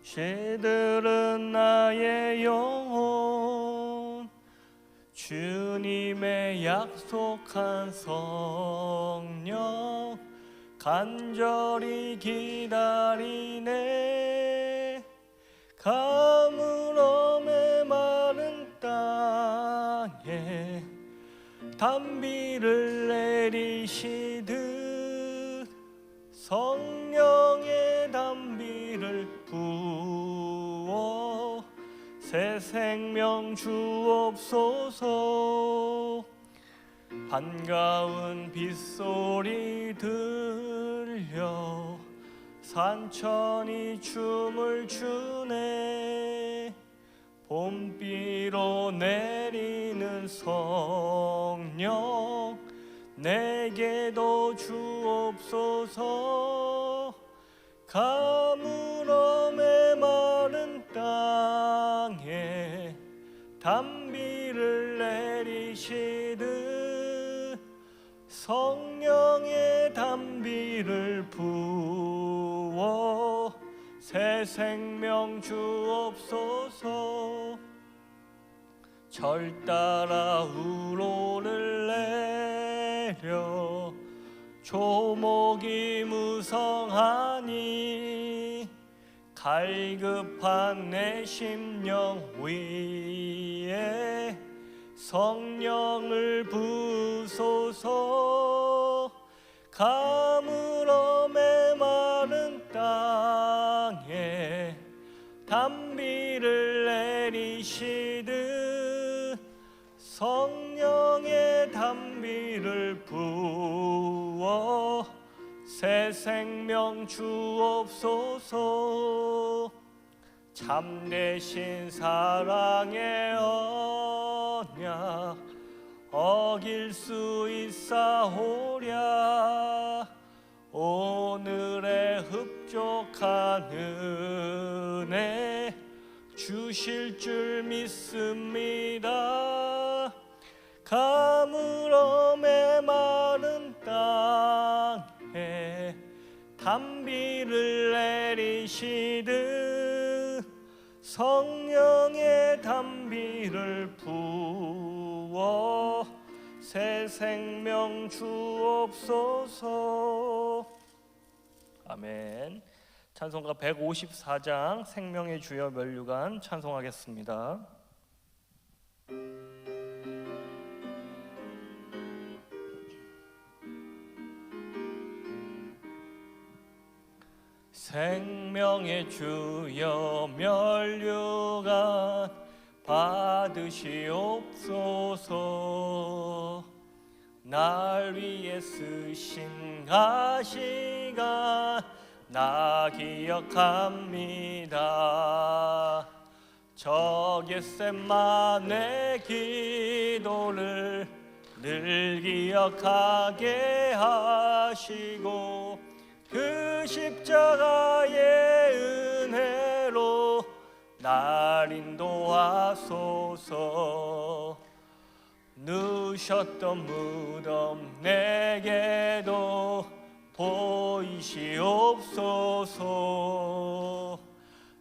시들은 나의 영혼 주님의 약속한 성령 간절히 기다리네. 가물어 메마른 땅에 단비를 내리시듯 성령의 단비를 부어 새 생명 주옵소서. 반가운 빗소리 들려 산천이 춤을 추네. 봄비로 내리는 성령 내게도 주옵소서. 가물어 메마른 땅에 단비를 내리시듯 성령의 단비를 부어 새 생명 주옵소서. 절 따라 우로를 내려 조목이 무성하니 갈급한 내 심령 위에 성령을 부소서. 가물어 메마른 땅에 단비를 내리시듯 성령의 단비를 부어 새 생명 주옵소서. 참되신 사랑의 언약 어길 수 있사오랴. 오늘의 흡족한 은혜 주실 줄 믿습니다. 가물어 메마른 땅에 단비를 내리시듯 성령의 단비를 부어 새 생명 주옵소서. 아멘. 찬송가 154장 생명의 주여 면류관 찬송하겠습니다. 생명의 주여 면류관 받으시옵소서. 날 위해 쓰신 가시가 나 기억합니다. 저 겟세마네 기도를 늘 기억하게 하시고 그 십자가의 은혜로 날 인도하소서. 누셨던 무덤 내게도 보이시옵소서.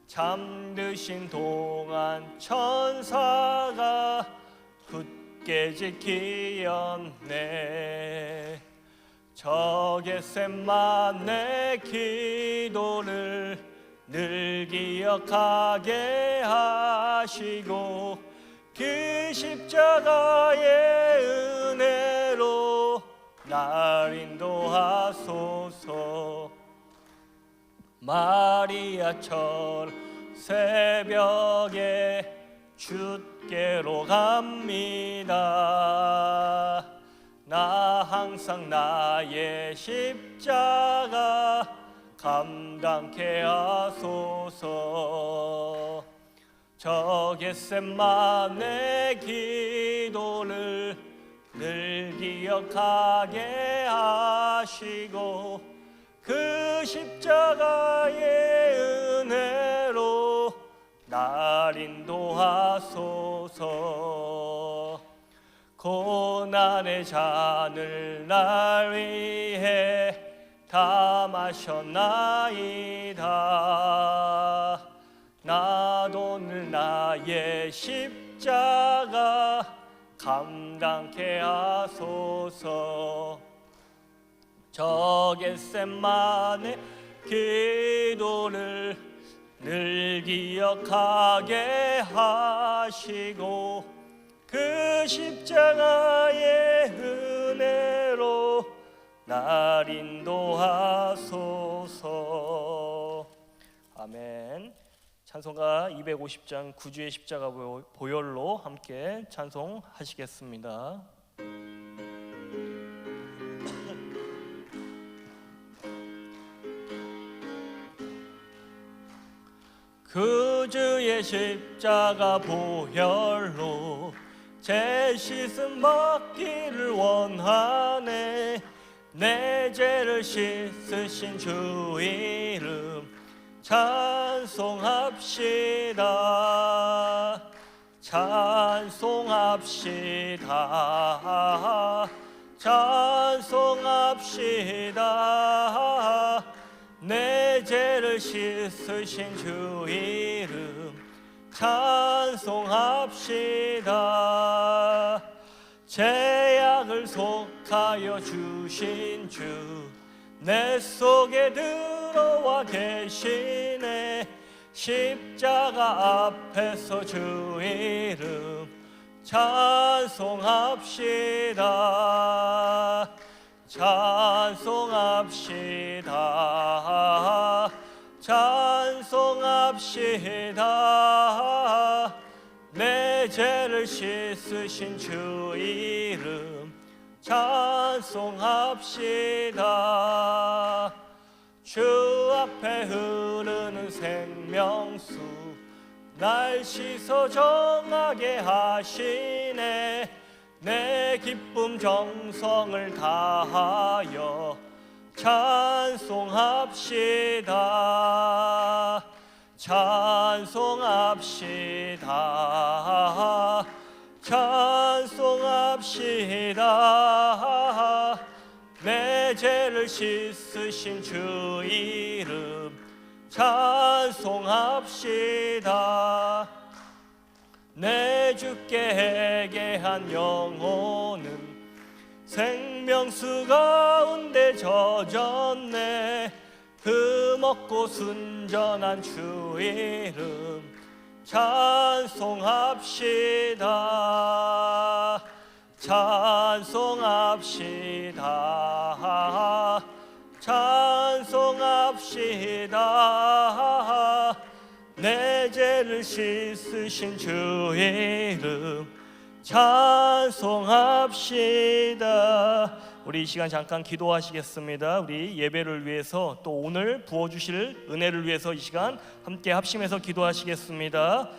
잠드신 동안 천사가 굳게 지키었네. 저 겟세마네 기도를 늘 기억하게 하시고 그 십자가의 은혜로 날 인도하소서. 마리아처럼 새벽에 주께로 갑니다. 나 항상 나의 십자가 감당케 하소서. 저 겟세마네 기도를 늘 기억하게 하시고 그 십자가의 은혜로 날 인도하소서. 고난의 잔을 날 위해 다 마셨나이다. 오늘 나의 십자가 감당케 하소서. 저 겟세마네 기도를 늘 기억하게 하시고 그 십자가의 은혜로 날 인도하소서. 아멘. 찬송가 250장 구주의 십자가 보혈로 함께 찬송하시겠습니다. 구주의 십자가 보혈로 제 씻음 받기를 원하네. 내 죄를 씻으신 주 이름 찬송합시다. 찬송합시다. 찬송합시다. 내 죄를 씻으신 주 이름 찬송합시다. 죄악을 속하여 주신 주 내 속에 들어와 계시네. 십자가 앞에서 주 이름 찬송합시다. 찬송합시다. 찬송합시다. 내 죄를 씻으신 주 이름 찬송합시다. 주 앞에 흐르는 생명수 날 씻어 정하게 하시네. 내 기쁨 정성을 다하여 찬송합시다. 찬송합시다. 찬송합시다. 내 죄를 씻으신 주 이름 찬송합시다. 내 주께 회개한 영혼은 생명수 가운데 젖었네. 흠없고 순전한 주 이름 찬송합시다. 찬송합시다. 찬송합시다. 내 죄를 씻으신 주 이름 찬송합시다. 우리 이 시간 잠깐 기도하시겠습니다. 우리 예배를 위해서 또 오늘 부어주실 은혜를 위해서 이 시간 함께 합심해서 기도하시겠습니다.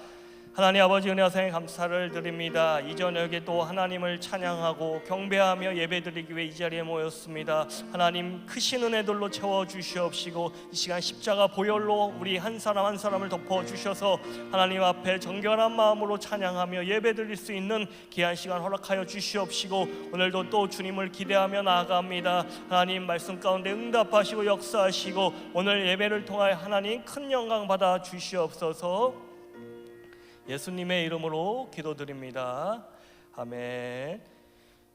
하나님 아버지 은혜하사 감사를 드립니다. 이 저녁에 또 하나님을 찬양하고 경배하며 예배드리기 위해 이 자리에 모였습니다. 하나님 크신 은혜들로 채워주시옵시고 이 시간 십자가 보혈로 우리 한 사람 한 사람을 덮어주셔서 하나님 앞에 정결한 마음으로 찬양하며 예배드릴 수 있는 귀한 시간 허락하여 주시옵시고 오늘도 또 주님을 기대하며 나아갑니다. 하나님 말씀 가운데 응답하시고 역사하시고 오늘 예배를 통하여 하나님 큰 영광 받아 주시옵소서. 예수님의 이름으로 기도드립니다. 아멘.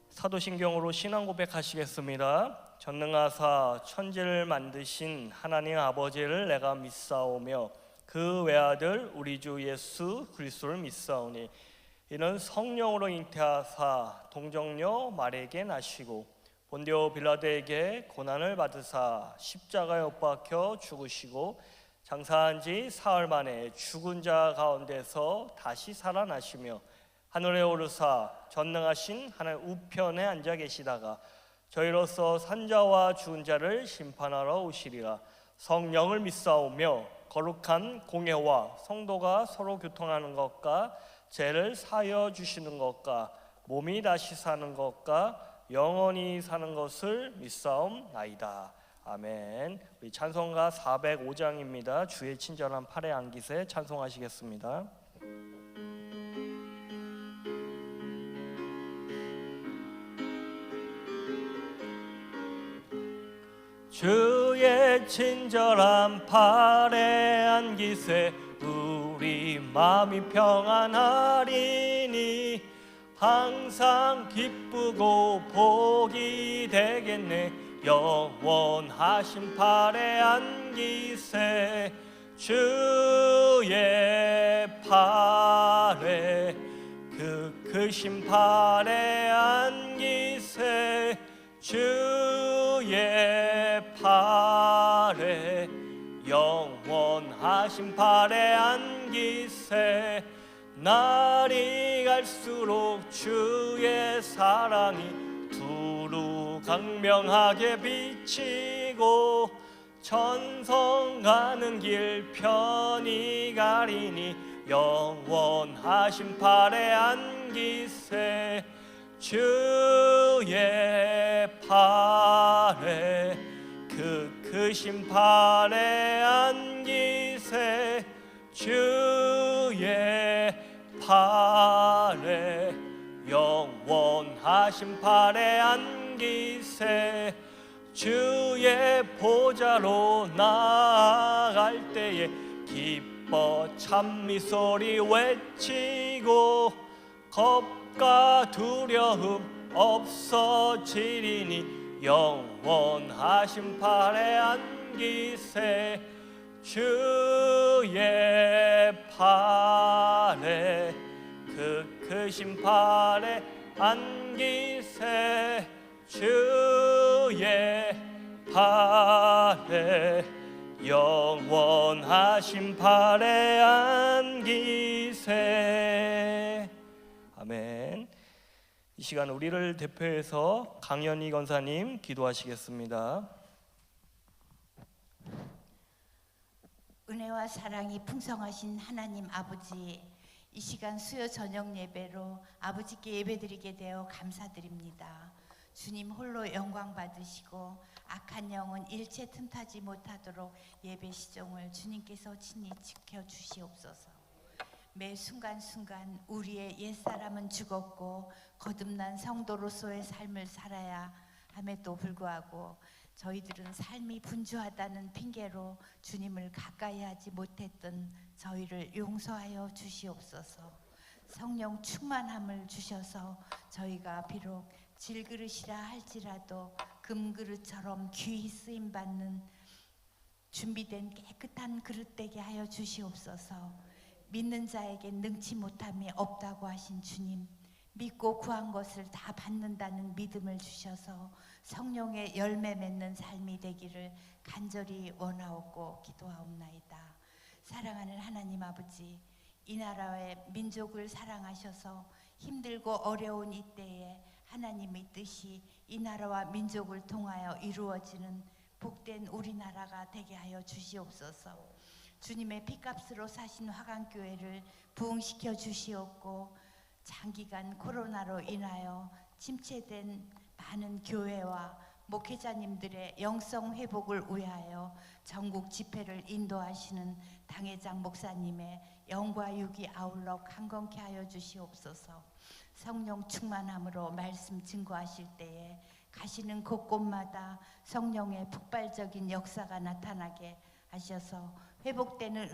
사도신경으로 신앙 고백하시겠습니다. 전능하사 천지를 만드신 하나님 아버지를 내가 믿사오며 그 외아들 우리 주 예수 그리스도를 믿사오니 이는 성령으로 잉태하사 동정녀 마리아에게 나시고 본디오 빌라도에게 고난을 받으사 십자가에 못 박혀 죽으시고 장사한 지 사흘 만에 죽은 자 가운데서 다시 살아나시며 하늘에 오르사 전능하신 하나님 우편에 앉아 계시다가 저희로서 산자와 죽은 자를 심판하러 오시리라. 성령을 믿사오며 거룩한 공예와 성도가 서로 교통하는 것과 죄를 사하여 주시는 것과 몸이 다시 사는 것과 영원히 사는 것을 믿사옵나이다. 아멘. 우리 찬송가 405장입니다. 주의 친절한 팔에 안기세 찬송하시겠습니다. 주의 주의 친절한 팔에 안기세 우리 마음이 평안하리니 항상 기쁘고 복이 되겠네 영원하신 팔에 안기세 주의 팔에 그 크신 팔에 안기세 주의 팔에 영원하신 팔에 안기세 날이 갈수록 주의 사랑이 두루 강명하게 비치고 천성 가는 길 편히 가리니 영원하신 팔에 안기세 주의 팔에 그 크신 팔에 안기세 주의 팔에 영원하신 팔에 안기세 주의 보좌로 나아갈 때에 기뻐 찬미소리 외치고 겁과 두려움 없어지리니 영원하신 팔에 안기세 주의 팔에 그 크신 팔에 안기세 주의 팔에 영원하신 팔에 안기세. 아멘. 이 시간 우리를 대표해서 강연희 권사님 기도하시겠습니다. 은혜와 사랑이 풍성하신 하나님 아버지, 이 시간 수요 저녁 예배로 아버지께 예배드리게 되어 감사드립니다. 주님 홀로 영광 받으시고 악한 영은 일체 틈타지 못하도록 예배 시종을 주님께서 친히 지켜주시옵소서. 매 순간순간 우리의 옛사람은 죽었고 거듭난 성도로서의 삶을 살아야 함에도 불구하고 저희들은 삶이 분주하다는 핑계로 주님을 가까이 하지 못했던 저희를 용서하여 주시옵소서. 성령 충만함을 주셔서 저희가 비록 질그릇이라 할지라도 금그릇처럼 귀히 쓰임받는 준비된 깨끗한 그릇 되게 하여 주시옵소서. 믿는 자에게 능치 못함이 없다고 하신 주님, 믿고 구한 것을 다 받는다는 믿음을 주셔서 성령의 열매 맺는 삶이 되기를 간절히 원하옵고 기도하옵나이다. 사랑하는 하나님 아버지, 이 나라의 민족을 사랑하셔서 힘들고 어려운 이때에 하나님의 뜻이 이 나라와 민족을 통하여 이루어지는 복된 우리나라가 되게 하여 주시옵소서. 주님의 피값으로 사신 화강교회를 부흥시켜 주시옵고 장기간 코로나로 인하여 침체된 많은 교회와 목회자님들의 영성 회복을 위하여 전국 집회를 인도하시는 당회장 목사님의 영과 육이 아울러 강건케 하여 주시옵소서. 성령 충만함으로 말씀 증거하실 때에 가시는 곳곳마다 성령의 폭발적인 역사가 나타나게 하셔서 회복되는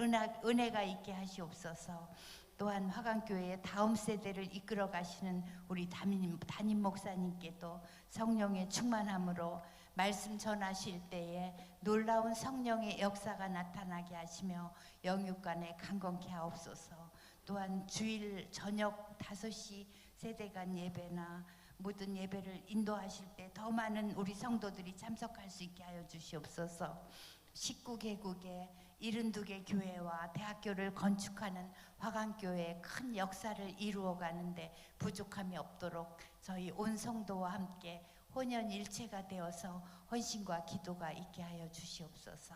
은혜가 있게 하시옵소서. 또한 화강교회의 다음 세대를 이끌어 가시는 우리 담임 목사님께도 성령의 충만함으로 말씀 전하실 때에 놀라운 성령의 역사가 나타나게 하시며 영육간에 강건케 하옵소서. 또한 주일 저녁 5시 세대간 예배나 모든 예배를 인도하실 때 더 많은 우리 성도들이 참석할 수 있게 하여 주시옵소서. 19개국의 72개 교회와 대학교를 건축하는 화강교회의 큰 역사를 이루어 가는데 부족함이 없도록 저희 온 성도와 함께 혼연일체가 되어서 헌신과 기도가 있게 하여 주시옵소서.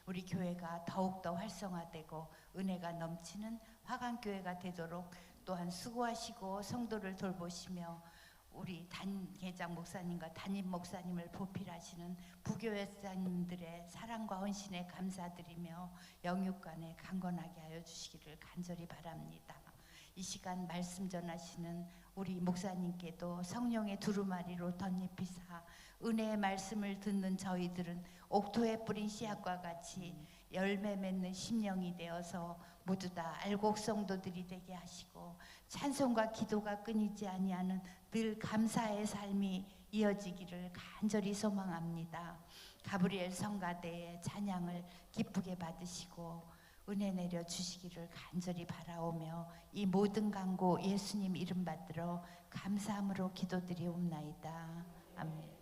우리 교회가 더욱더 활성화되고 은혜가 넘치는 화강교회가 되도록 또한 수고하시고 성도를 돌보시며 우리 단회장 목사님과 담임 목사님을 보필하시는 부교회장님들의 사랑과 헌신에 감사드리며 영육간에 강건하게 하여 주시기를 간절히 바랍니다. 이 시간 말씀 전하시는 우리 목사님께도 성령의 두루마리로 덧입히사 은혜의 말씀을 듣는 저희들은 옥토에 뿌린 씨앗과 같이 열매 맺는 심령이 되어서 모두 다 알곡 성도들이 되게 하시고 찬송과 기도가 끊이지 아니하는 늘 감사의 삶이 이어지기를 간절히 소망합니다. 가브리엘 성가대의 찬양을 기쁘게 받으시고 은혜 내려 주시기를 간절히 바라오며 이 모든 간구 예수님 이름 받들어 감사함으로 기도드리옵나이다. 아멘.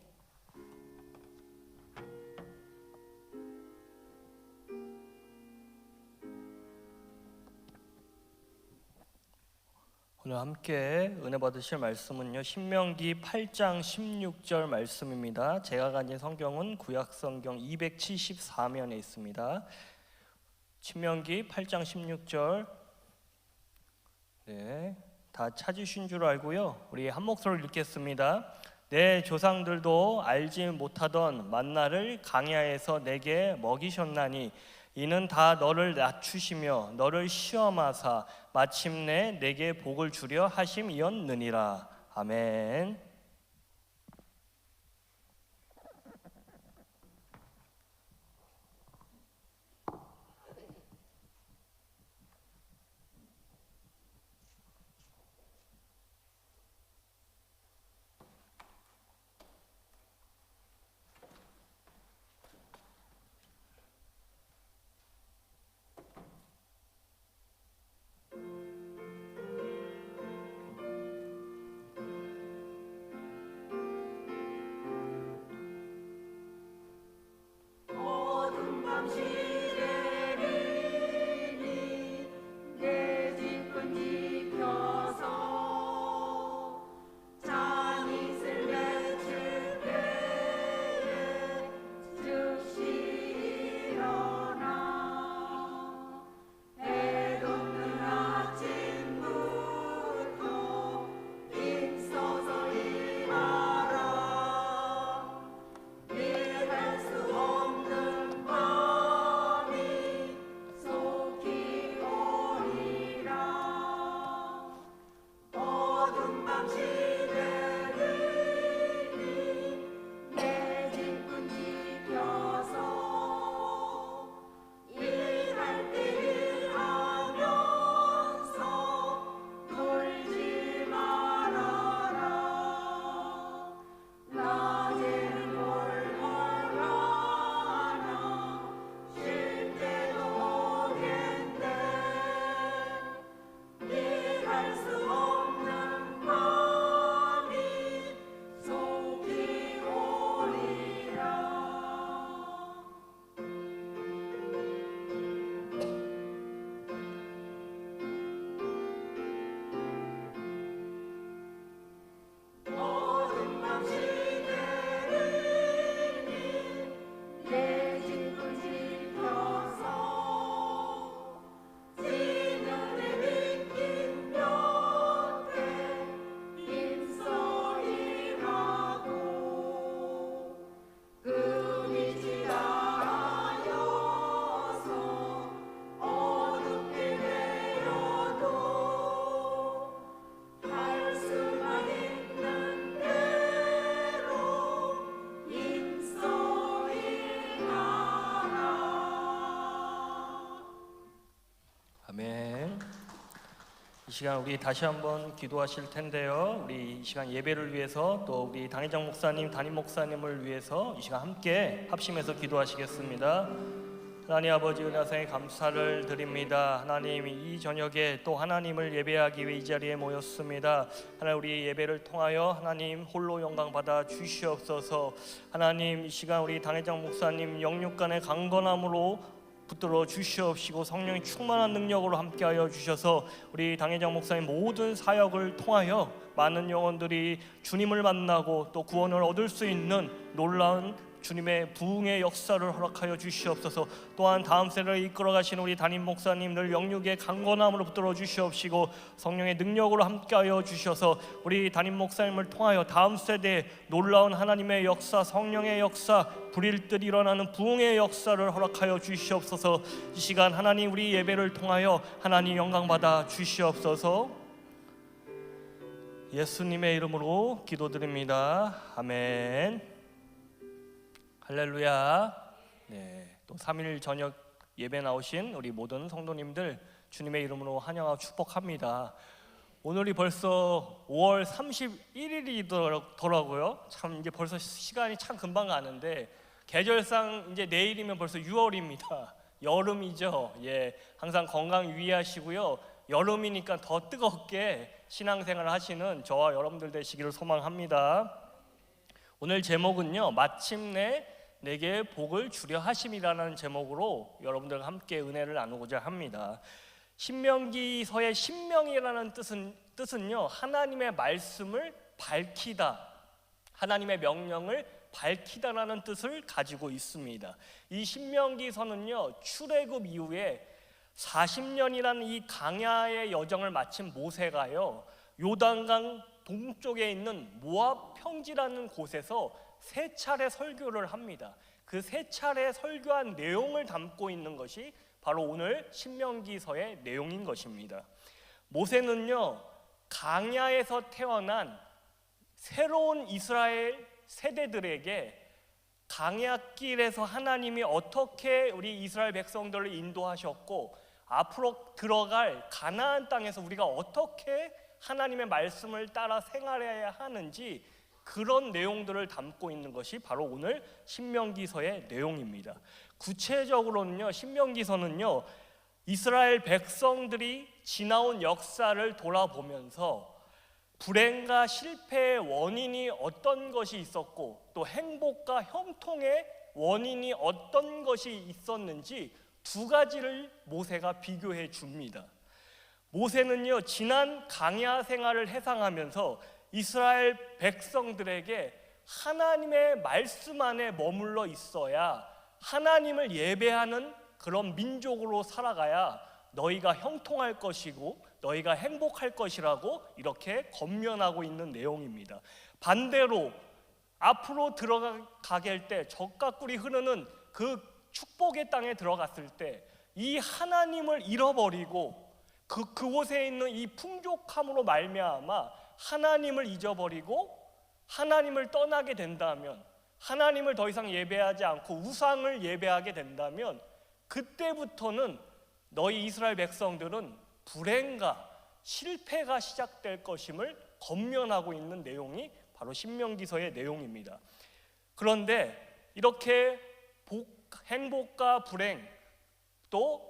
오늘 함께 은혜 받으실 말씀은요, 신명기 8장 16절 말씀입니다. 제가 가진 성경은 구약성경 274면에 있습니다. 신명기 8장 16절, 다 찾으신 줄 알고요, 우리 한 목소리로 읽겠습니다. 내 조상들도 알지 못하던 만나를 광야에서 내게 먹이셨나니 이는 다 너를 낮추시며 너를 시험하사 마침내 내게 복을 주려 하심이었느니라. 아멘. 이 시간 우리 다시 한번 기도하실 텐데요, 우리 이 시간 예배를 위해서 또 우리 당회장 목사님, 담임 목사님을 위해서 이 시간 함께 합심해서 기도하시겠습니다. 하나님 아버지, 은혜하사에 감사를 드립니다. 하나님, 이 저녁에 또 하나님을 예배하기 위해 이 자리에 모였습니다. 하나님, 우리 예배를 통하여 하나님 홀로 영광 받아 주시옵소서. 하나님, 이 시간 우리 당회장 목사님 영육간의 강건함으로 붙들어 주시옵시고 성령의 충만한 능력으로 함께하여 주셔서 우리 당회장 목사님 모든 사역을 통하여 많은 영혼들이 주님을 만나고 또 구원을 얻을 수 있는 놀라운 주님의 부흥의 역사를 허락하여 주시옵소서. 또한 다음 세대를 이끌어 가시는 우리 담임 목사님들 영육의 강건함으로 붙들어 주시옵시고 성령의 능력으로 함께하여 주셔서 우리 담임 목사님을 통하여 다음 세대에 놀라운 하나님의 역사, 성령의 역사, 불일 듯 일어나는 부흥의 역사를 허락하여 주시옵소서. 이 시간 하나님, 우리 예배를 통하여 하나님 영광 받아 주시옵소서. 예수님의 이름으로 기도드립니다. 아멘. 할렐루야. 네, 또 3일 저녁 예배 나오신 우리 모든 성도님들 주님의 이름으로 환영하고 축복합니다. 오늘이 벌써 5월 31일이더라고요. 참 이제 벌써 시간이 참 금방 가는데 계절상 이제 내일이면 벌써 6월입니다. 여름이죠. 예, 항상 건강 유의하시고요. 여름이니까 더 뜨겁게 신앙생활을 하시는 저와 여러분들 되시기를 소망합니다. 오늘 제목은요, 마침내 내게 복을 주려 하심이라는 제목으로 여러분들과 함께 은혜를 나누고자 합니다. 신명기서의 신명이라는 뜻은요, 하나님의 말씀을 밝히다, 하나님의 명령을 밝히다라는 뜻을 가지고 있습니다. 이 신명기서는요, 출애굽 이후에 40년이라는 이 광야의 여정을 마친 모세가요, 요단강 동쪽에 있는 모압 평지라는 곳에서 3차례 설교를 합니다. 그 3차례 설교한 내용을 담고 있는 것이 바로 오늘 신명기서의 내용인 것입니다. 모세는요, 광야에서 태어난 새로운 이스라엘 세대들에게 광야길에서 하나님이 어떻게 우리 이스라엘 백성들을 인도하셨고 앞으로 들어갈 가나안 땅에서 우리가 어떻게 하나님의 말씀을 따라 생활해야 하는지 그런 내용들을 담고 있는 것이 바로 오늘 신명기서의 내용입니다. 구체적으로는요, 신명기서는요, 이스라엘 백성들이 지나온 역사를 돌아보면서 불행과 실패의 원인이 어떤 것이 있었고 또 행복과 형통의 원인이 어떤 것이 있었는지 2가지를 모세가 비교해 줍니다. 모세는요, 지난 광야 생활을 회상하면서 이스라엘 백성들에게 하나님의 말씀 안에 머물러 있어야 하나님을 예배하는 그런 민족으로 살아가야 너희가 형통할 것이고 너희가 행복할 것이라고 이렇게 권면하고 있는 내용입니다. 반대로 앞으로 들어가게 될 때 젖과 꿀이 흐르는 그 축복의 땅에 들어갔을 때 이 하나님을 잃어버리고 그곳에 있는 이 풍족함으로 말미암아 하나님을 잊어버리고 하나님을 떠나게 된다면, 하나님을 더 이상 예배하지 않고 우상을 예배하게 된다면 그때부터는 너희 이스라엘 백성들은 불행과 실패가 시작될 것임을 권면하고 있는 내용이 바로 신명기서의 내용입니다. 그런데 이렇게 행복과 불행 또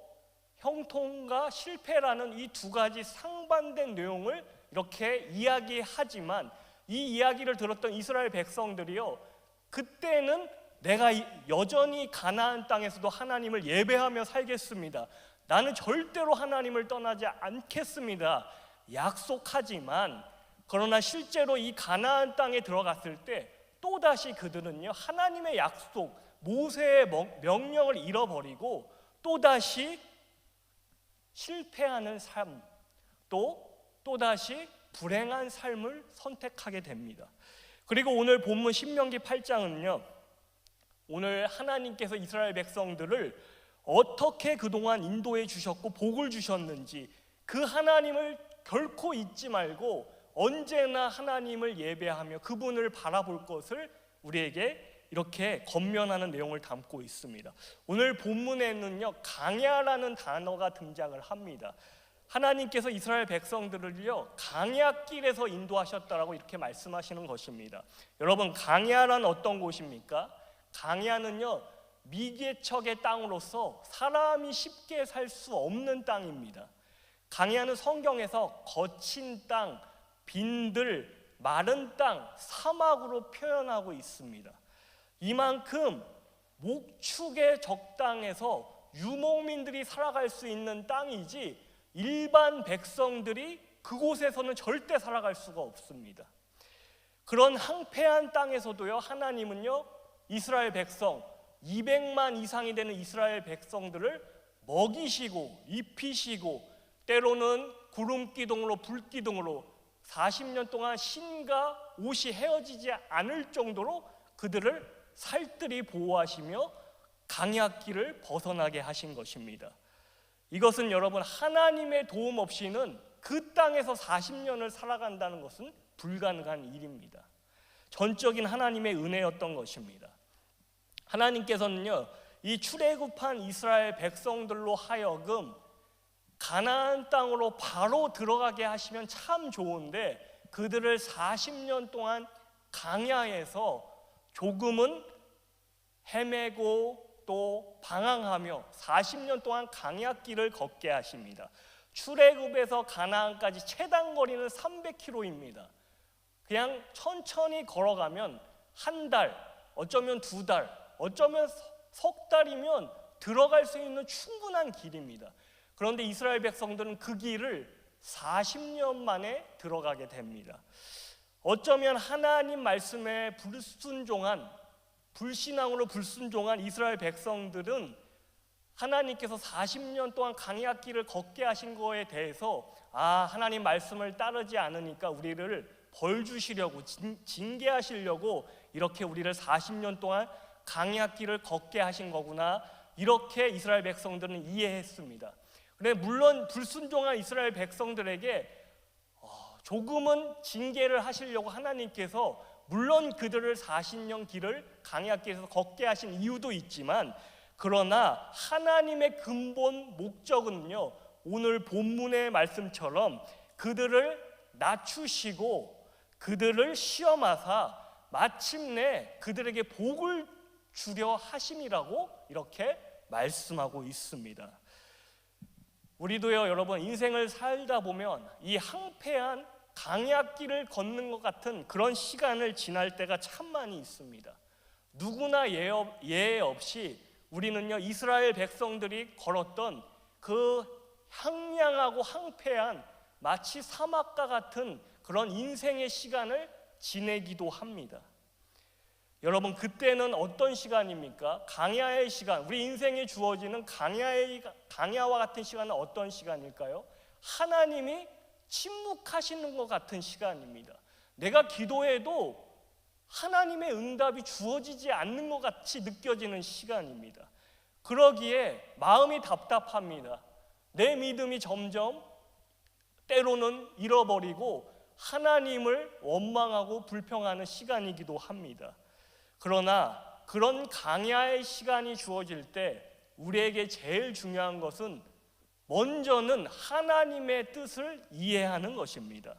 형통과 실패라는 이 2가지 상반된 내용을 이렇게 이야기하지만 이 이야기를 들었던 이스라엘 백성들이요, 그때는 내가 여전히 가나안 땅에서도 하나님을 예배하며 살겠습니다, 나는 절대로 하나님을 떠나지 않겠습니다 약속하지만, 그러나 실제로 이 가나안 땅에 들어갔을 때 또다시 그들은요, 하나님의 약속, 모세의 명령을 잃어버리고 또다시 실패하는 삶, 또다시 불행한 삶을 선택하게 됩니다. 그리고 오늘 본문 신명기 8장은요, 오늘 하나님께서 이스라엘 백성들을 어떻게 그동안 인도해 주셨고 복을 주셨는지 그 하나님을 결코 잊지 말고 언제나 하나님을 예배하며 그분을 바라볼 것을 우리에게 이렇게 권면하는 내용을 담고 있습니다. 오늘 본문에는요, 광야라는 단어가 등장을 합니다. 하나님께서 이스라엘 백성들을요, 광야길에서 인도하셨다라고 이렇게 말씀하시는 것입니다. 여러분, 광야란 어떤 곳입니까? 광야는요, 미개척의 땅으로서 사람이 쉽게 살 수 없는 땅입니다. 광야는 성경에서 거친 땅, 빈들, 마른 땅, 사막으로 표현하고 있습니다. 이만큼 목축의 적당해서 유목민들이 살아갈 수 있는 땅이지 일반 백성들이 그곳에서는 절대 살아갈 수가 없습니다. 그런 황폐한 땅에서도요, 하나님은요, 이스라엘 백성 200만 이상이 되는 이스라엘 백성들을 먹이시고 입히시고 때로는 구름기둥으로 불기둥으로 40년 동안 신과 옷이 헤어지지 않을 정도로 그들을 살뜰히 보호하시며 광야길을 벗어나게 하신 것입니다. 이것은 여러분, 하나님의 도움 없이는 그 땅에서 40년을 살아간다는 것은 불가능한 일입니다. 전적인 하나님의 은혜였던 것입니다. 하나님께서는요, 이 출애굽한 이스라엘 백성들로 하여금 가나안 땅으로 바로 들어가게 하시면 참 좋은데 그들을 40년 동안 광야에서 조금은 헤매고 또 방황하며 40년 동안 광야길을 걷게 하십니다. 출애굽에서 가나안까지 최단 거리는 300km입니다. 그냥 천천히 걸어가면 한 달, 어쩌면 2달, 어쩌면 석 달이면 들어갈 수 있는 충분한 길입니다. 그런데 이스라엘 백성들은 그 길을 40년 만에 들어가게 됩니다. 어쩌면 하나님 말씀에 불신앙으로 불순종한 이스라엘 백성들은 하나님께서 40년 동안 광야길을 걷게 하신 거에 대해서 하나님 말씀을 따르지 않으니까 우리를 벌 주시려고 징계하시려고 이렇게 우리를 40년 동안 광야길을 걷게 하신 거구나, 이렇게 이스라엘 백성들은 이해했습니다. 그런데 물론 불순종한 이스라엘 백성들에게 조금은 징계를 하시려고 하나님께서 물론 그들을 40년 길을 광야길에서 걷게 하신 이유도 있지만, 그러나 하나님의 근본 목적은요, 오늘 본문의 말씀처럼 그들을 낮추시고 그들을 시험하사 마침내 그들에게 복을 주려 하심이라고 이렇게 말씀하고 있습니다. 우리도요, 여러분, 인생을 살다 보면 이 항폐한 광야길을 걷는 것 같은 그런 시간을 지날 때가 참 많이 있습니다. 누구나 예외 없이 우리는요, 이스라엘 백성들이 걸었던 그 황량하고 황폐한 마치 사막과 같은 그런 인생의 시간을 지내기도 합니다. 여러분, 그때는 어떤 시간입니까? 광야의 시간, 우리 인생에 주어지는 광야와 같은 시간은 어떤 시간일까요? 하나님이 침묵하시는 것 같은 시간입니다. 내가 기도해도 하나님의 응답이 주어지지 않는 것 같이 느껴지는 시간입니다. 그러기에 마음이 답답합니다. 내 믿음이 점점 때로는 잃어버리고 하나님을 원망하고 불평하는 시간이기도 합니다. 그러나 그런 광야의 시간이 주어질 때 우리에게 제일 중요한 것은 먼저는 하나님의 뜻을 이해하는 것입니다.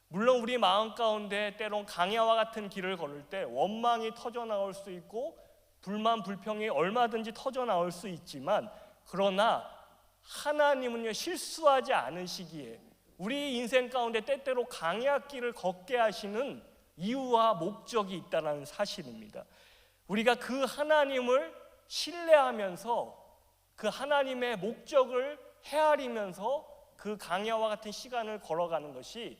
물론 우리 마음 가운데 때론 광야와 같은 길을 걸을 때 원망이 터져나올 수 있고 불만 불평이 얼마든지 터져나올 수 있지만, 그러나 하나님은요, 실수하지 않으시기에 우리 인생 가운데 때때로 광야길을 걷게 하시는 이유와 목적이 있다는 사실입니다. 우리가 그 하나님을 신뢰하면서 그 하나님의 목적을 헤아리면서 그 광야와 같은 시간을 걸어가는 것이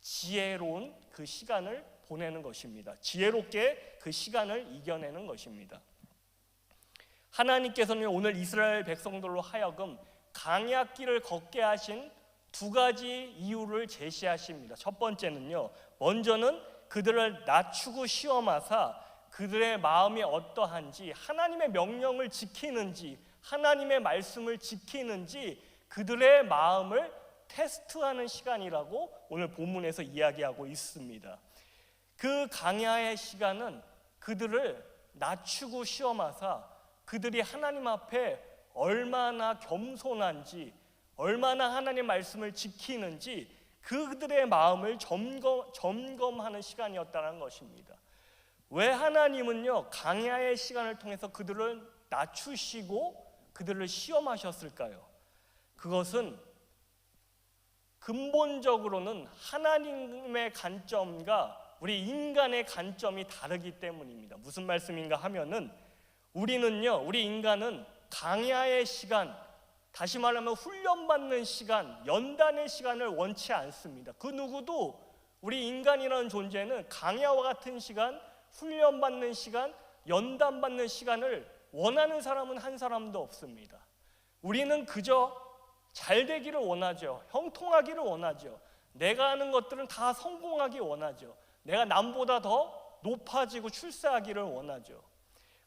지혜로운 그 시간을 보내는 것입니다. 지혜롭게 그 시간을 이겨내는 것입니다. 하나님께서는 오늘 이스라엘 백성들로 하여금 광야길을 걷게 하신 2가지 이유를 제시하십니다. 첫 번째는요, 먼저는 그들을 낮추고 시험하사 그들의 마음이 어떠한지, 하나님의 명령을 지키는지, 하나님의 말씀을 지키는지 그들의 마음을 테스트하는 시간이라고 오늘 본문에서 이야기하고 있습니다. 그 광야의 시간은 그들을 낮추고 시험하사 그들이 하나님 앞에 얼마나 겸손한지, 얼마나 하나님의 말씀을 지키는지 그들의 마음을 점검하는 시간이었다는 것입니다. 왜 하나님은요, 광야의 시간을 통해서 그들을 낮추시고 그들을 시험하셨을까요? 그것은 근본적으로는 하나님의 관점과 우리 인간의 관점이 다르기 때문입니다. 무슨 말씀인가 하면은 우리 인간은 광야의 시간, 다시 말하면 훈련받는 시간, 연단의 시간을 원치 않습니다. 그 누구도 우리 인간이라는 존재는 광야와 같은 시간, 훈련받는 시간, 연단받는 시간을 원하는 사람은 한 사람도 없습니다. 우리는 그저 잘 되기를 원하죠. 형통하기를 원하죠. 내가 하는 것들은 다 성공하기 원하죠. 내가 남보다 더 높아지고 출세하기를 원하죠.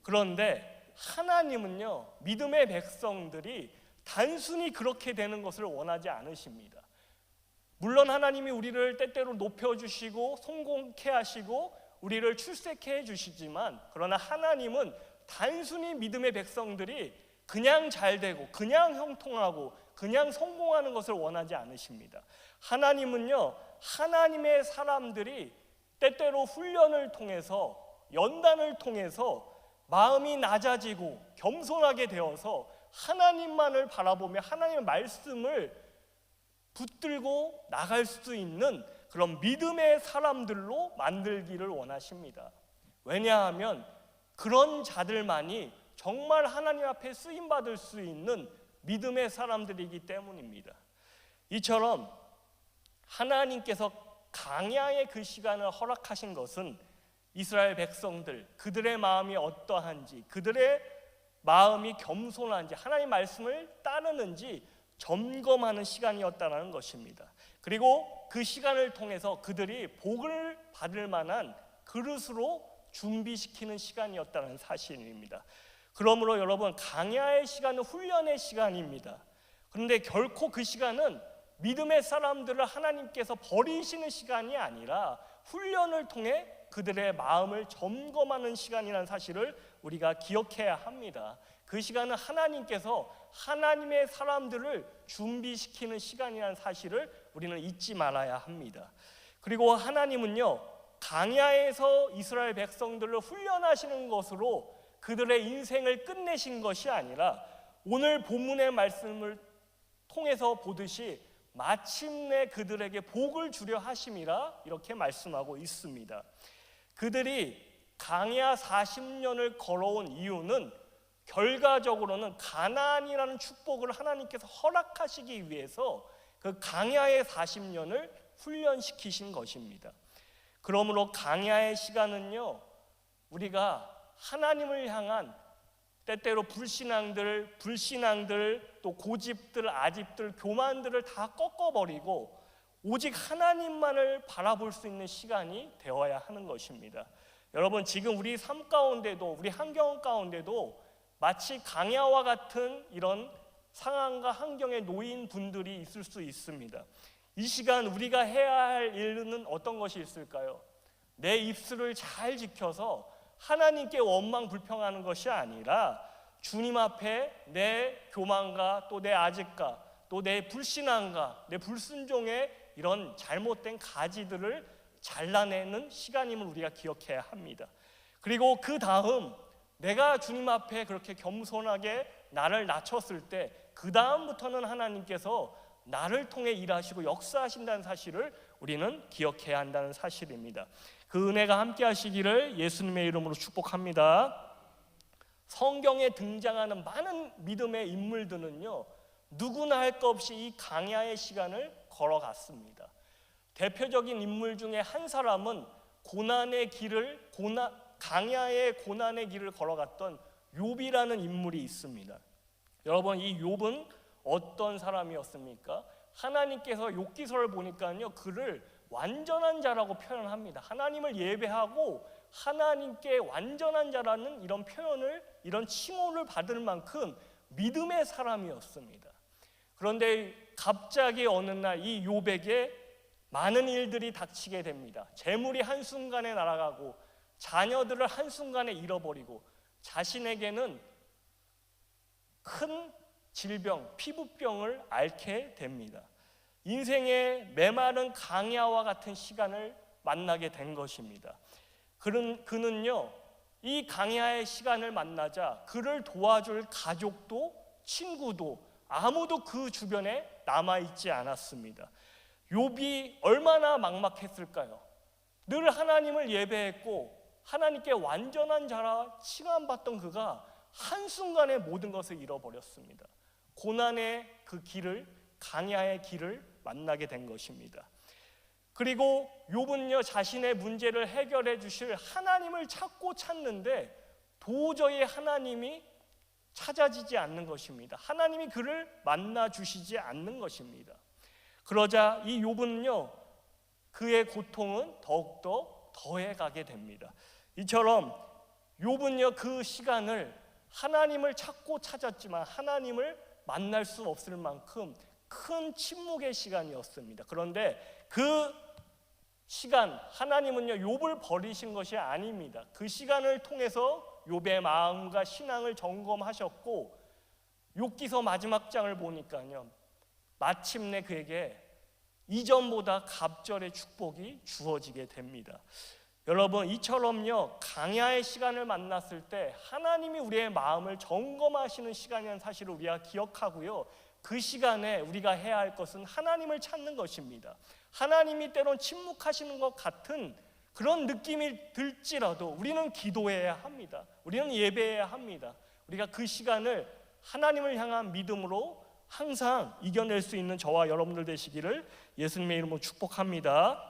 그런데 하나님은요, 믿음의 백성들이 단순히 그렇게 되는 것을 원하지 않으십니다. 물론 하나님이 우리를 때때로 높여주시고 성공케 하시고 우리를 출세케 해주시지만, 그러나 하나님은 단순히 믿음의 백성들이 그냥 잘되고 그냥 형통하고 그냥 성공하는 것을 원하지 않으십니다. 하나님은요, 하나님의 사람들이 때때로 훈련을 통해서, 연단을 통해서 마음이 낮아지고 겸손하게 되어서 하나님만을 바라보며 하나님의 말씀을 붙들고 나갈 수 있는 그런 믿음의 사람들로 만들기를 원하십니다. 왜냐하면 그런 자들만이 정말 하나님 앞에 쓰임받을 수 있는 믿음의 사람들이기 때문입니다. 이처럼 하나님께서 광야의 그 시간을 허락하신 것은 이스라엘 백성들, 그들의 마음이 어떠한지, 그들의 마음이 겸손한지, 하나님의 말씀을 따르는지 점검하는 시간이었다는 것입니다. 그리고 그 시간을 통해서 그들이 복을 받을 만한 그릇으로 준비시키는 시간이었다는 사실입니다. 그러므로 여러분, 광야의 시간은 훈련의 시간입니다. 그런데 결코 그 시간은 믿음의 사람들을 하나님께서 버리시는 시간이 아니라 훈련을 통해 그들의 마음을 점검하는 시간이라는 사실을 우리가 기억해야 합니다. 그 시간은 하나님께서 하나님의 사람들을 준비시키는 시간이라는 사실을 우리는 잊지 말아야 합니다. 그리고 하나님은요, 광야에서 이스라엘 백성들을 훈련하시는 것으로 그들의 인생을 끝내신 것이 아니라 오늘 본문의 말씀을 통해서 보듯이 마침내 그들에게 복을 주려 하심이라 이렇게 말씀하고 있습니다. 그들이 광야 40년을 걸어온 이유는 결과적으로는 가나안이라는 축복을 하나님께서 허락하시기 위해서 그 광야의 40년을 훈련시키신 것입니다. 그러므로 광야의 시간은요, 우리가 하나님을 향한 때때로 불신앙들, 또 고집들, 아집들, 교만들을 다 꺾어버리고 오직 하나님만을 바라볼 수 있는 시간이 되어야 하는 것입니다. 여러분, 지금 우리 삶 가운데도, 우리 환경 가운데도 마치 광야와 같은 이런 상황과 환경에 놓인 분들이 있을 수 있습니다. 이 시간 우리가 해야 할 일은 어떤 것이 있을까요? 내 입술을 잘 지켜서 하나님께 원망 불평하는 것이 아니라 주님 앞에 내 교만과 또 내 아집과 또 내 불신앙과 내 불순종의 이런 잘못된 가지들을 잘라내는 시간임을 우리가 기억해야 합니다. 그리고 그 다음 내가 주님 앞에 그렇게 겸손하게 나를 낮췄을 때 그 다음부터는 하나님께서 나를 통해 일하시고 역사하신다는 사실을 우리는 기억해야 한다는 사실입니다. 그 은혜가 함께 하시기를 예수님의 이름으로 축복합니다. 성경에 등장하는 많은 믿음의 인물들은요, 누구나 할 것 없이 이 광야의 시간을 걸어갔습니다. 대표적인 인물 중에 한 사람은 광야의 고난의 길을 걸어갔던 욥이라는 인물이 있습니다. 여러분, 이 욥은 어떤 사람이었습니까? 하나님께서 욥기서를 보니까요, 그를 완전한 자라고 표현합니다. 하나님을 예배하고 하나님께 완전한 자라는 이런 표현을, 이런 칭호를 받을 만큼 믿음의 사람이었습니다. 그런데 갑자기 어느 날 이 욥에게 많은 일들이 닥치게 됩니다. 재물이 한순간에 날아가고 자녀들을 한순간에 잃어버리고 자신에게는 큰 질병, 피부병을 앓게 됩니다. 인생의 메마른 광야와 같은 시간을 만나게 된 것입니다. 그는요, 이 광야의 시간을 만나자 그를 도와줄 가족도 친구도 아무도 그 주변에 남아있지 않았습니다. 욥이 얼마나 막막했을까요? 늘 하나님을 예배했고 하나님께 완전한 자라 칭함받던 그가 한순간에 모든 것을 잃어버렸습니다. 고난의 그 길을, 광야의 길을 만나게 된 것입니다. 그리고 욥은요, 자신의 문제를 해결해 주실 하나님을 찾는데 도저히 하나님이 찾아지지 않는 것입니다. 하나님이 그를 만나 주시지 않는 것입니다. 그러자 이 욥은요, 그의 고통은 더욱더 더해가게 됩니다. 이처럼 욥은요, 그 시간을 하나님을 찾고 찾았지만 하나님을 만날 수 없을 만큼 큰 침묵의 시간이었습니다. 그런데 그 시간, 하나님은요 욥을 버리신 것이 아닙니다. 그 시간을 통해서 욥의 마음과 신앙을 점검하셨고, 욥기서 마지막 장을 보니까요 마침내 그에게 이전보다 갑절의 축복이 주어지게 됩니다. 여러분, 이처럼요 강야의 시간을 만났을 때 하나님이 우리의 마음을 점검하시는 시간이라는 사실을 우리가 기억하고요, 그 시간에 우리가 해야 할 것은 하나님을 찾는 것입니다. 하나님이 때론 침묵하시는 것 같은 그런 느낌이 들지라도 우리는 기도해야 합니다. 우리는 예배해야 합니다. 우리가 그 시간을 하나님을 향한 믿음으로 항상 이겨낼 수 있는 저와 여러분들 되시기를 예수님의 이름으로 축복합니다.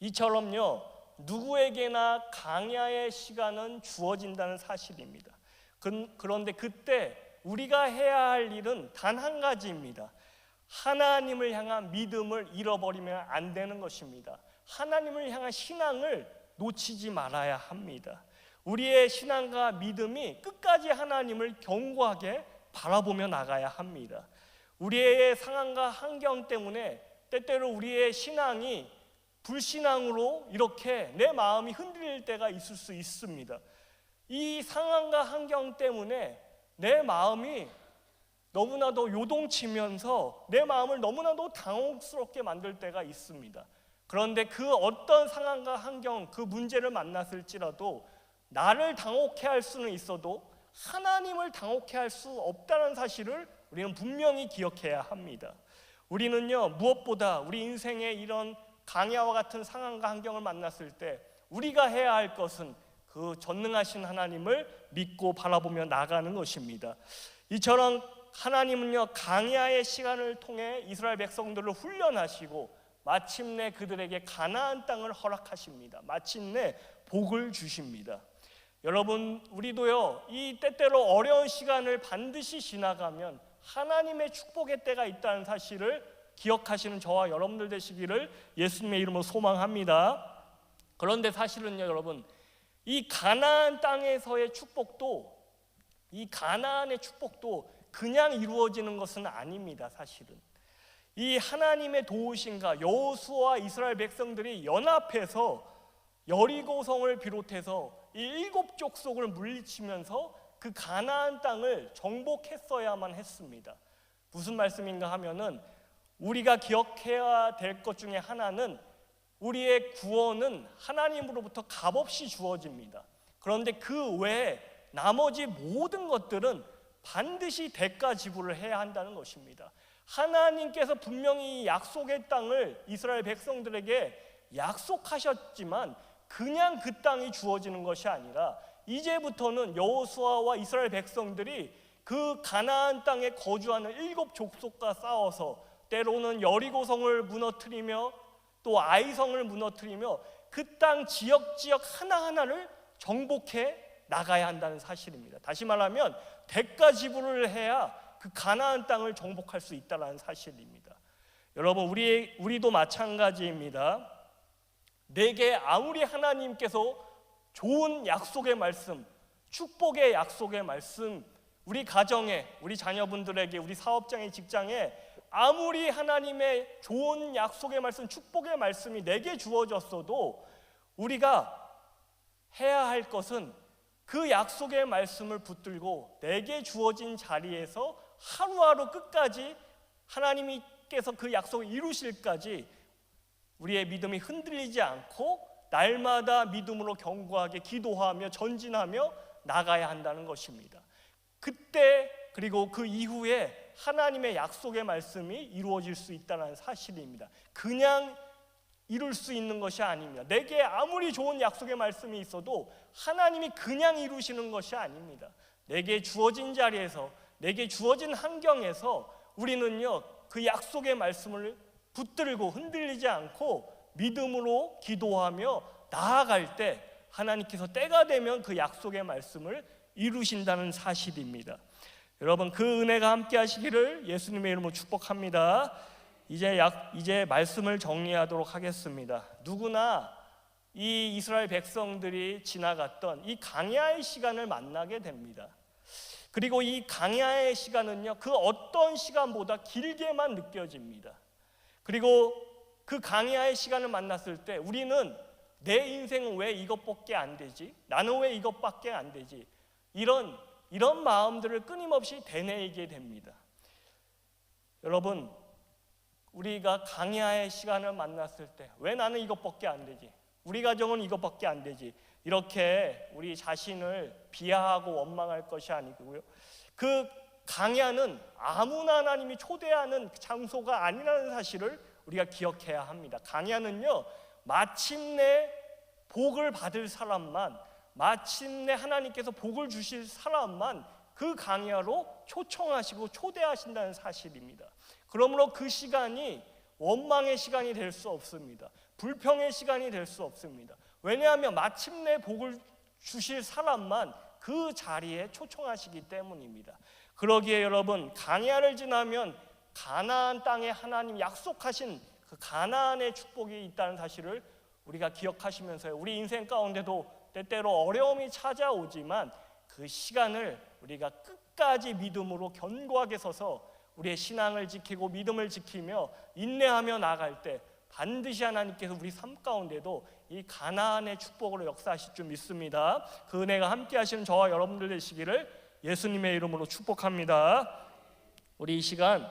이처럼요 누구에게나 강야의 시간은 주어진다는 사실입니다. 그런데 그때 우리가 해야 할 일은 단 한 가지입니다. 하나님을 향한 믿음을 잃어버리면 안 되는 것입니다. 하나님을 향한 신앙을 놓치지 말아야 합니다. 우리의 신앙과 믿음이 끝까지 하나님을 견고하게 바라보며 나가야 합니다. 우리의 상황과 환경 때문에 때때로 우리의 신앙이 불신앙으로 이렇게 내 마음이 흔들릴 때가 있을 수 있습니다. 이 상황과 환경 때문에 내 마음이 너무나도 요동치면서 내 마음을 너무나도 당혹스럽게 만들 때가 있습니다. 그런데 그 어떤 상황과 환경, 그 문제를 만났을지라도 나를 당혹해 할 수는 있어도 하나님을 당혹해 할 수 없다는 사실을 우리는 분명히 기억해야 합니다. 우리는요 무엇보다 우리 인생의 이런 강야와 같은 상황과 환경을 만났을 때 우리가 해야 할 것은 그 전능하신 하나님을 믿고 바라보며 나가는 것입니다. 이처럼 하나님은요 강야의 시간을 통해 이스라엘 백성들을 훈련하시고 마침내 그들에게 가나안 땅을 허락하십니다. 마침내 복을 주십니다. 여러분, 우리도요 이 때때로 어려운 시간을 반드시 지나가면 하나님의 축복의 때가 있다는 사실을 기억하시는 저와 여러분들 되시기를 예수님의 이름으로 소망합니다. 그런데 사실은요 여러분, 이 가나안 땅에서의 축복도, 이 가나안의 축복도 그냥 이루어지는 것은 아닙니다. 사실은 이 하나님의 도우심과 여호수아와 이스라엘 백성들이 연합해서 여리고성을 비롯해서 이 7 족속을 물리치면서 그 가나안 땅을 정복했어야만 했습니다. 무슨 말씀인가 하면은 우리가 기억해야 될 것 중에 하나는 우리의 구원은 하나님으로부터 값없이 주어집니다. 그런데 그 외에 나머지 모든 것들은 반드시 대가 지불을 해야 한다는 것입니다. 하나님께서 분명히 약속의 땅을 이스라엘 백성들에게 약속하셨지만 그냥 그 땅이 주어지는 것이 아니라 이제부터는 여호수아와 이스라엘 백성들이 그 가나안 땅에 거주하는 7 족속과 싸워서 때로는 여리고성을 무너뜨리며 또 아이성을 무너뜨리며 그 땅 지역 하나하나를 정복해 나가야 한다는 사실입니다. 다시 말하면 대가 지불을 해야 그 가나안 땅을 정복할 수 있다는 사실입니다. 여러분, 우리도 마찬가지입니다. 내게 아무리 하나님께서 좋은 약속의 말씀, 축복의 약속의 말씀, 우리 가정에, 우리 자녀분들에게, 우리 사업장의 직장에 아무리 하나님의 좋은 약속의 말씀, 축복의 말씀이 내게 주어졌어도 우리가 해야 할 것은 그 약속의 말씀을 붙들고 내게 주어진 자리에서 하루하루 끝까지 하나님께서 그 약속을 이루실까지 우리의 믿음이 흔들리지 않고 날마다 믿음으로 견고하게 기도하며 전진하며 나가야 한다는 것입니다. 그때 그리고 그 이후에 하나님의 약속의 말씀이 이루어질 수 있다는 사실입니다. 그냥 이룰 수 있는 것이 아닙니다. 내게 아무리 좋은 약속의 말씀이 있어도 하나님이 그냥 이루시는 것이 아닙니다. 내게 주어진 자리에서, 내게 주어진 환경에서 우리는요 그 약속의 말씀을 붙들고 흔들리지 않고 믿음으로 기도하며 나아갈 때 하나님께서 때가 되면 그 약속의 말씀을 이루신다는 사실입니다. 여러분, 그 은혜가 함께 하시기를 예수님의 이름으로 축복합니다. 이제 말씀을 정리하도록 하겠습니다. 누구나 이 이스라엘 백성들이 지나갔던 이 강야의 시간을 만나게 됩니다. 그리고 이 강야의 시간은요, 그 어떤 시간보다 길게만 느껴집니다. 그리고 그 강야의 시간을 만났을 때 우리는 내 인생은 왜 이것밖에 안 되지? 나는 왜 이것밖에 안 되지? 이런 마음들을 끊임없이 되뇌이게 됩니다. 여러분, 우리가 강야의 시간을 만났을 때 왜 나는 이것밖에 안 되지? 우리 가정은 이것밖에 안 되지? 이렇게 우리 자신을 비하하고 원망할 것이 아니고요, 그 강야는 아무나 하나님이 초대하는 장소가 아니라는 사실을 우리가 기억해야 합니다. 강야는요, 마침내 복을 받을 사람만, 마침내 하나님께서 복을 주실 사람만 그 강야로 초청하시고 초대하신다는 사실입니다. 그러므로 그 시간이 원망의 시간이 될 수 없습니다. 불평의 시간이 될 수 없습니다. 왜냐하면 마침내 복을 주실 사람만 그 자리에 초청하시기 때문입니다. 그러기에 여러분, 강야를 지나면 가나안 땅에 하나님 약속하신 그 가나안의 축복이 있다는 사실을 우리가 기억하시면서요, 우리 인생 가운데도 때때로 어려움이 찾아오지만 그 시간을 우리가 끝까지 믿음으로 견고하게 서서 우리의 신앙을 지키고 믿음을 지키며 인내하며 나아갈 때 반드시 하나님께서 우리 삶 가운데도 이 가나안의 축복으로 역사하실 줄 믿습니다. 그 은혜가 함께 하시는 저와 여러분들 되시기를 예수님의 이름으로 축복합니다. 우리 이 시간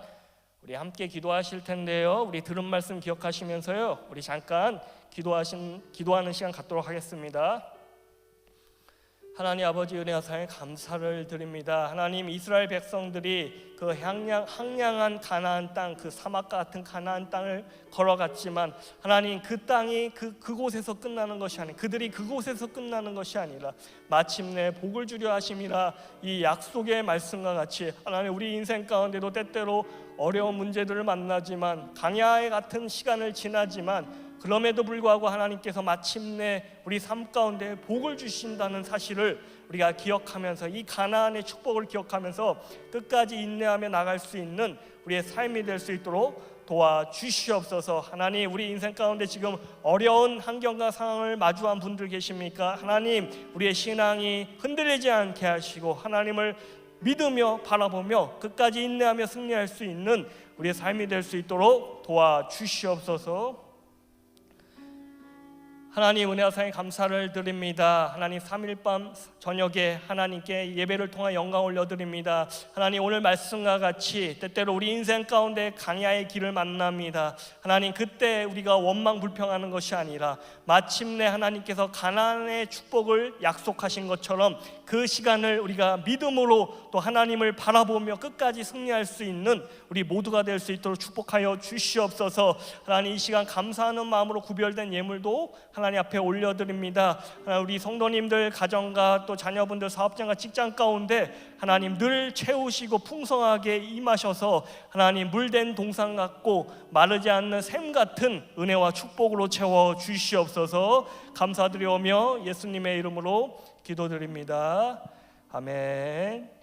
우리 함께 기도하실 텐데요, 우리 들은 말씀 기억하시면서요, 우리 잠깐 기도하는 시간 갖도록 하겠습니다. 하나님 아버지, 은혜와 사랑에 감사를 드립니다. 하나님, 이스라엘 백성들이 그 황량한 가나안 땅, 그 사막과 같은 가나안 땅을 걸어갔지만 하나님, 그 땅이 그곳에서 끝나는 것이 아니라, 그들이 그곳에서 끝나는 것이 아니라 마침내 복을 주려 하심이라, 이 약속의 말씀과 같이 하나님, 우리 인생 가운데도 때때로 어려운 문제들을 만나지만, 강야의 같은 시간을 지나지만 그럼에도 불구하고 하나님께서 마침내 우리 삶 가운데 복을 주신다는 사실을 우리가 기억하면서, 이 가나안의 축복을 기억하면서 끝까지 인내하며 나갈 수 있는 우리의 삶이 될 수 있도록 도와주시옵소서. 하나님, 우리 인생 가운데 지금 어려운 환경과 상황을 마주한 분들 계십니까? 하나님, 우리의 신앙이 흔들리지 않게 하시고 하나님을 믿으며 바라보며 끝까지 인내하며 승리할 수 있는 우리의 삶이 될 수 있도록 도와주시옵소서. 하나님, 은혜와 사랑에 감사를 드립니다. 하나님, 3일 밤 저녁에 하나님께 예배를 통해 영광 올려드립니다. 하나님, 오늘 말씀과 같이 때때로 우리 인생 가운데 강야의 길을 만납니다. 하나님, 그때 우리가 원망 불평하는 것이 아니라 마침내 하나님께서 가나안의 축복을 약속하신 것처럼 그 시간을 우리가 믿음으로 또 하나님을 바라보며 끝까지 승리할 수 있는 우리 모두가 될 수 있도록 축복하여 주시옵소서. 하나님, 이 시간 감사하는 마음으로 구별된 예물도 하나님 앞에 올려드립니다. 우리 성도님들 가정과 또 자녀분들 사업장과 직장 가운데 하나님 늘 채우시고 풍성하게 임하셔서 하나님 물된 동산 같고 마르지 않는 샘 같은 은혜와 축복으로 채워 주시옵소서. 감사드리오며 예수님의 이름으로 기도드립니다. 아멘.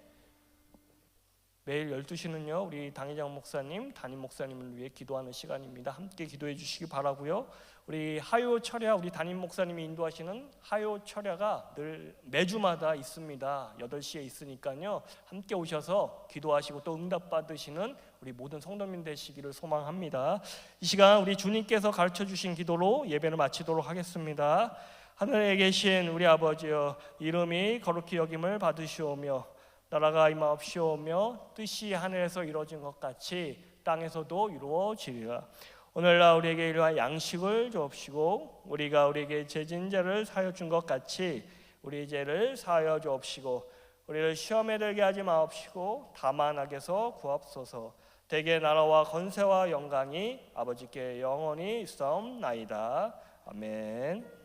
매일 12시는요 우리 당회장 목사님, 담임 목사님을 위해 기도하는 시간입니다. 함께 기도해 주시기 바라고요. 우리 하요 철야, 우리 담임 목사님이 인도하시는 하요 철야가 늘 매주마다 있습니다. 8시에 있으니까요 함께 오셔서 기도하시고 또 응답 받으시는 우리 모든 성도님 되시기를 소망합니다. 이 시간 우리 주님께서 가르쳐 주신 기도로 예배를 마치도록 하겠습니다. 하늘에 계신 우리 아버지여, 이름이 거룩히 여김을 받으시오며 나라가 임하옵시오며 뜻이 하늘에서 이루어진 것 같이 땅에서도 이루어지리라. 오늘날 우리에게 일용할 양식을 주옵시고 우리가 우리에게 죄진 자를 사하여 준 것 같이 우리 죄를 사하여 주옵시고 우리를 시험에 들게 하지 마옵시고 다만 악에서 구하옵소서. 대개 나라와 권세와 영광이 아버지께 영원히 있사옵나이다. 아멘.